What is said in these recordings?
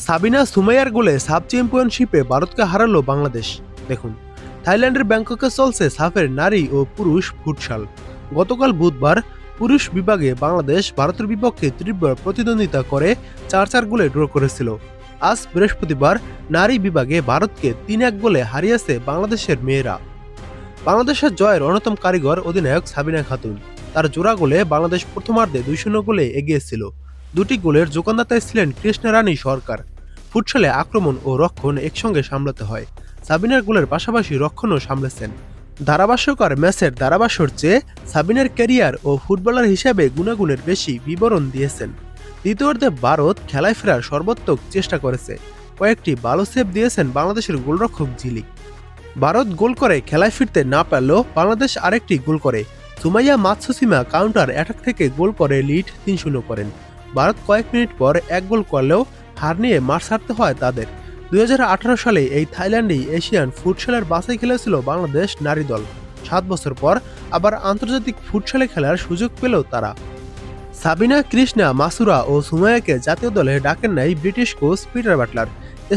সাবিনা সুমাইয়ার গোলে সাব চ্যাম্পিয়নশিপে ভারতকে হারালো বাংলাদেশ। দেখুন, থাইল্যান্ডের ব্যাংককে চলছে সাফের নারী ও পুরুষ ফুটসাল। গতকাল বুধবার পুরুষ বিভাগে বাংলাদেশ ভারতের বিপক্ষে তীব্র প্রতিদ্বন্দ্বিতা করে 4-4 গোলে ড্র করেছিল। আজ বৃহস্পতিবার নারী বিভাগে ভারতকে 3-1 গোলে হারিয়েছে বাংলাদেশের মেয়েরা। বাংলাদেশের জয়ের অন্যতম কারিগর অধিনায়ক সাবিনা খাতুন। তার জোড়া গোলে বাংলাদেশ প্রথমার্ধে 2-0 গোলে এগিয়ে ছিল। দুটি গোলের যোগানদাতায় ছিলেন কৃষ্ণা রানী সরকার। ফুটসালে আক্রমণ ও রক্ষণ একসঙ্গে সামলাতে হয়। সাবিনার গোলের পাশাপাশি রক্ষণও সামলেছেন। ধারাভাষ্যকার ম্যাচের ধারাভাষ্যর চেয়ে সাবিনার ক্যারিয়ার ও ফুটবলার হিসেবে গুণাগুণের বেশি বিবরণ দিয়েছেন। দ্বিতীয়ার্ধে ভারত খেলায় ফেরার সর্বোত্তক চেষ্টা করেছে। কয়েকটি ভালো সেভ দিয়েছেন বাংলাদেশের গোলরক্ষক জিলি। ভারত গোল করে খেলায় ফিরতে না পারলেও বাংলাদেশ আরেকটি গোল করে। সুমাইয়া মাতসুসিমা কাউন্টার অ্যাটাক থেকে গোল করে লিড 3-0 করেন। ভারত কয়েক মিনিট পর এক গোল করলেও হার নিয়ে মাঠ ছাড়তে হয় তাদের। 2018 সালে এই থাইল্যান্ডেই এশিয়ান ফুটসালের বাছাই খেলেছিল বাংলাদেশ নারী দল। 7 বছর পর আবার আন্তর্জাতিক ফুটসালে খেলার সুযোগ পেল তারা। সাবিনা, কৃষ্ণা, মাসুরা ও সুমাইয়াকে জাতীয় দলে ডাকেন নাই British coach Peter Butler.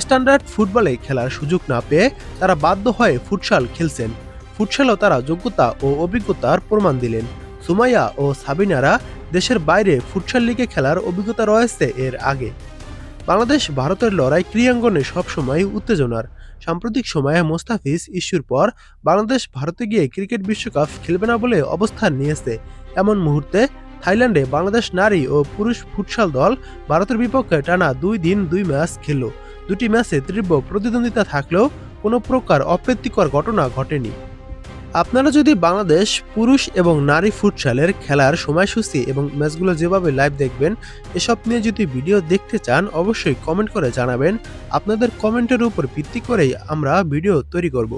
Standard ফুটবলে খেলার সুযোগ না পেয়ে তারা বাধ্য হয়ে ফুটসাল খেলছেন। ফুটসালও তারা যোগ্যতা ও অভিজ্ঞতার প্রমাণ দিলেন। সুমাইয়া ও সাবিনারা দেশের বাইরে ফুটসাল লিগে খেলার অভিজ্ঞতা রয়েছে এর আগে। বাংলাদেশ ভারতের লড়াই ক্রীড়াঙ্গনে সবসময় উত্তেজনার। সাম্প্রতিক সময়ে মোস্তাফিজ ইস্যুর পর বাংলাদেশ ভারতে গিয়ে ক্রিকেট বিশ্বকাপ খেলবে না বলে অবস্থান নিয়েছে। এমন মুহূর্তে থাইল্যান্ডে বাংলাদেশ নারী ও পুরুষ ফুটসাল দল ভারতের বিপক্ষে টানা 2 দিন 2 ম্যাচ খেলল। দুটি ম্যাচে তীব্র প্রতিদ্বন্দ্বিতা থাকলেও কোনো প্রকার অপ্রীতিকর ঘটনা ঘটেনি। আপনারা যদি বাংলাদেশ পুরুষ এবং নারী ফুটসালের খেলার সময়সূচি এবং ম্যাচগুলো যেভাবে লাইভ দেখবেন এসব নিয়ে যদি ভিডিও দেখতে চান অবশ্যই কমেন্ট করে জানাবেন। আপনাদের কমেন্টের উপর ভিত্তি করেই আমরা ভিডিও তৈরি করব।